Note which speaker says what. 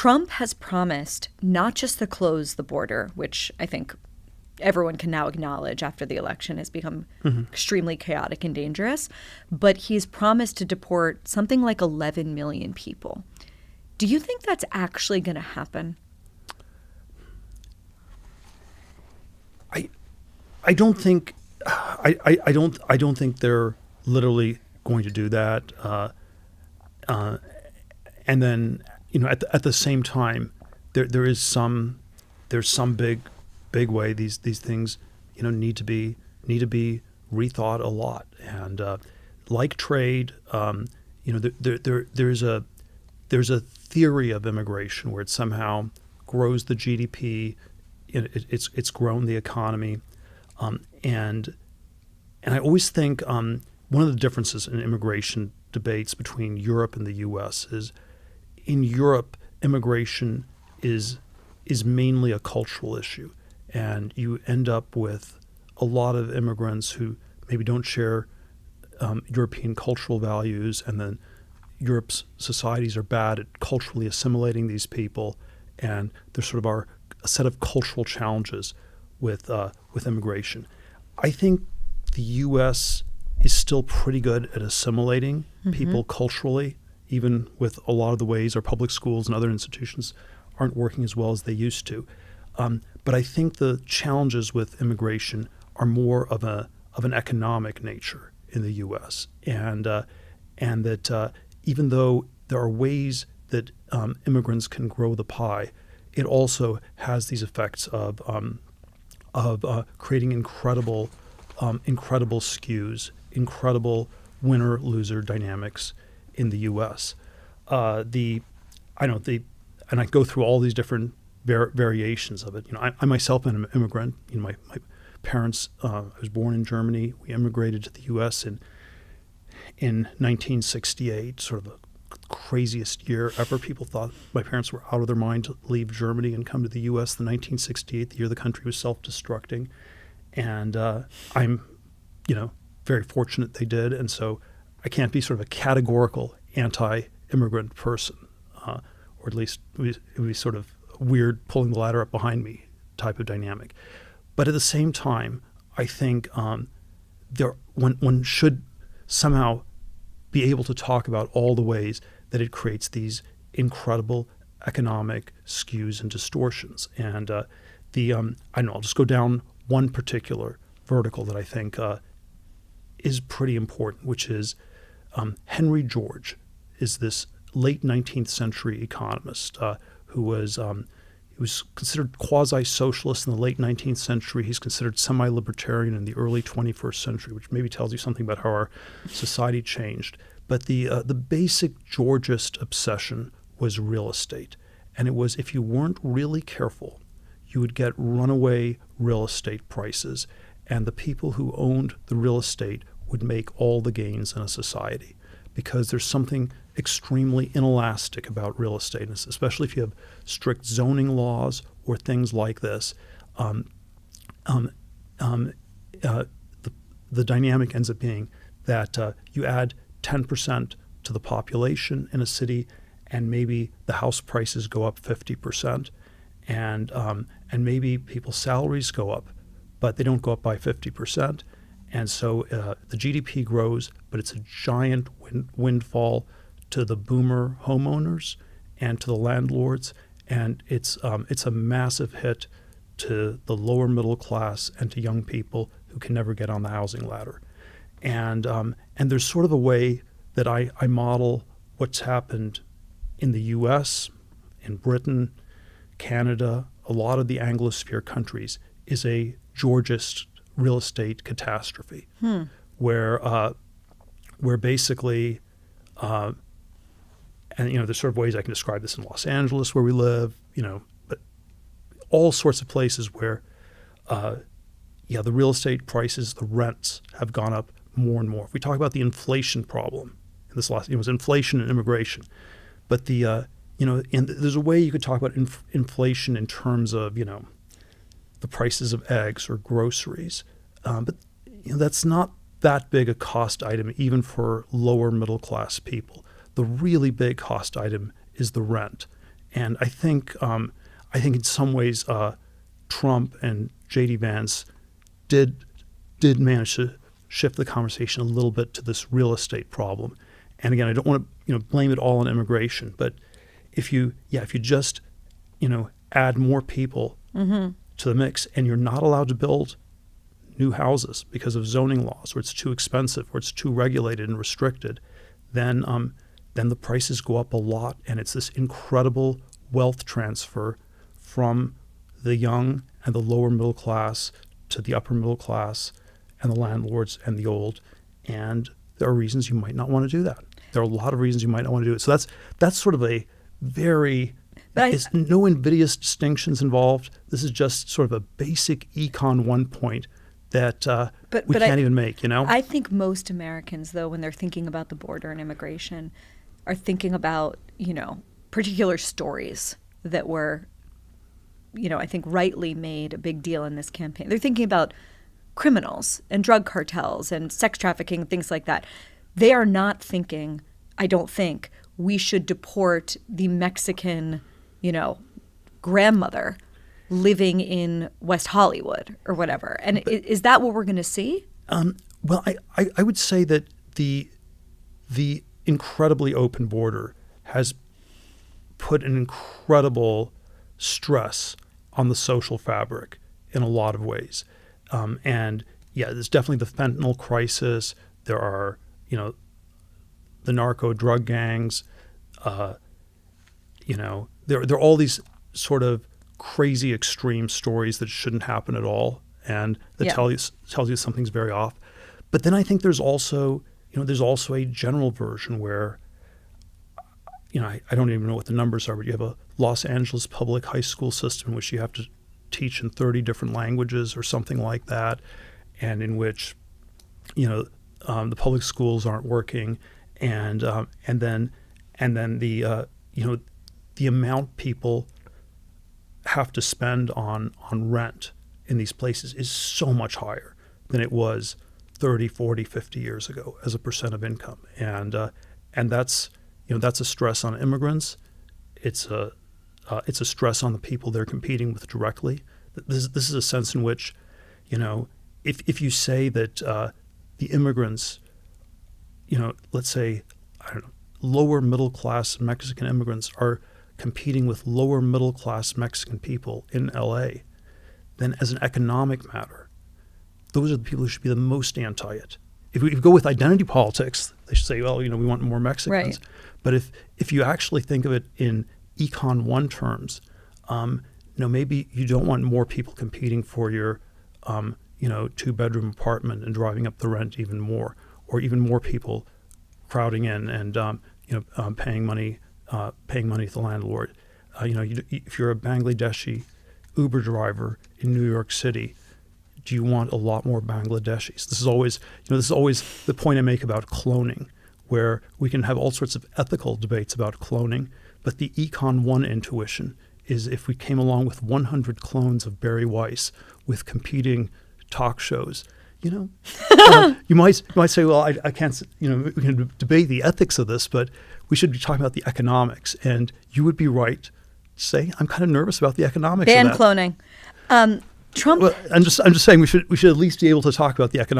Speaker 1: Trump has promised not just to close the border, which I think everyone can now acknowledge after the election has become extremely chaotic and dangerous, but he's promised to deport something like 11 million people. Do you think that's actually going to happen?
Speaker 2: I don't think I don't think they're literally going to do that. And then at the same time, there's some big way these things need to be rethought a lot. And like trade, there's a theory of immigration where it somehow grows the GDP. It's grown the economy. And I always think one of the differences in immigration debates between Europe and the U.S. is in Europe, immigration is mainly a cultural issue. And you end up with a lot of immigrants who maybe don't share European cultural values, and then Europe's societies are bad at culturally assimilating these people. And there sort of are a set of cultural challenges with immigration. I think the U.S. is still pretty good at assimilating people culturally, even with a lot of the ways our public schools and other institutions aren't working as well as they used to. But I think the challenges with immigration are more of an economic nature in the U.S. and that even though there are ways that immigrants can grow the pie, it also has these effects of creating incredible skews, incredible winner-loser dynamics in the U.S. And I go through all these different variations of it. I myself am an immigrant. My parents. I was born in Germany. We immigrated to the U.S. in 1968, sort of the craziest year ever. People thought my parents were out of their mind to leave Germany and come to the U.S. The 1968, the year the country was self-destructing, and I'm, very fortunate they did, and so I can't be sort of a categorical anti-immigrant person, or at least it would be sort of weird pulling the ladder up behind me type of dynamic. But at the same time, I think one should somehow be able to talk about all the ways that it creates these incredible economic skews and distortions. And I'll just go down one particular vertical that I think is pretty important, which is Henry George is this late 19th century economist who was he was considered quasi-socialist in the late 19th century. He's considered semi-libertarian in the early 21st century, which maybe tells you something about how our society changed. But the basic Georgist obsession was real estate. And it was, if you weren't really careful, you would get runaway real estate prices. And the people who owned the real estate would make all the gains in a society, because there's something extremely inelastic about real estate, especially if you have strict zoning laws or things like this. The dynamic ends up being that you add 10% to the population in a city, and maybe the house prices go up 50%, and maybe people's salaries go up, but they don't go up by 50%. And so the GDP grows, but it's a giant windfall to the boomer homeowners and to the landlords, and it's a massive hit to the lower middle class and to young people who can never get on the housing ladder. And there's sort of a way that I model what's happened in the U.S., in Britain, Canada, a lot of the Anglosphere countries, is a Georgist real estate catastrophe, where basically, and there's sort of ways I can describe this in Los Angeles where we live, but all sorts of places where, the real estate prices, the rents have gone up more and more. If we talk about the inflation problem, in this last, it was inflation and immigration, but and there's a way you could talk about inflation in terms of, the prices of eggs or groceries, but that's not that big a cost item even for lower middle class people. The really big cost item is the rent, And I think in some ways Trump and J.D. Vance did manage to shift the conversation a little bit to this real estate problem. And again, I don't want to blame it all on immigration, but if you just add more people to the mix, and you're not allowed to build new houses because of zoning laws, or it's too expensive, or it's too regulated and restricted, then the prices go up a lot, and it's this incredible wealth transfer from the young and the lower middle class to the upper middle class and the landlords and the old. And there are reasons you might not want to do that. There are a lot of reasons you might not want to do it. So that's sort of a very there's no invidious distinctions involved. This is just sort of a basic Econ 1 point that we can't even make,
Speaker 1: I think most Americans, though, when they're thinking about the border and immigration, are thinking about, particular stories that were, I think rightly made a big deal in this campaign. They're thinking about criminals and drug cartels and sex trafficking and things like that. They are not thinking, I don't think, we should deport the Mexican, grandmother living in West Hollywood or whatever. And is that what we're going to see?
Speaker 2: Well, I would say that the incredibly open border has put an incredible stress on the social fabric in a lot of ways. And yeah, there's definitely the fentanyl crisis. There are, the narco drug gangs. There are all these sort of crazy extreme stories that shouldn't happen at all, and that tells you something's very off. But then I think there's also a general version where, I don't even know what the numbers are, but you have a Los Angeles public high school system in which you have to teach in 30 different languages or something like that, and in which, the public schools aren't working, and then the amount people have to spend on rent in these places is so much higher than it was 30, 40, 50 years ago as a percent of income. And that's a stress on immigrants. It's a stress on the people they're competing with directly. This is a sense in which, if you say that the immigrants, let's say, I don't know, lower middle class Mexican immigrants are competing with lower middle class Mexican people in LA, then as an economic matter, those are the people who should be the most anti-it. If we go with identity politics, they should say, well, we want more Mexicans. Right. But if you actually think of it in Econ 1 terms, maybe you don't want more people competing for your, 2-bedroom apartment and driving up the rent even more, or even more people crowding in and, paying money to the landlord. If you're a Bangladeshi Uber driver in New York City, do you want a lot more Bangladeshis? This is always the point I make about cloning, where we can have all sorts of ethical debates about cloning, but the Econ 1 intuition is if we came along with 100 clones of Barry Weiss with competing talk shows, you might say, well, I can't, we can debate the ethics of this, but we should be talking about the economics. And you would be right to say, I'm kind of nervous about the economics of that.
Speaker 1: Ban cloning. Trump.
Speaker 2: Well, I'm just saying we should at least be able to talk about the economics.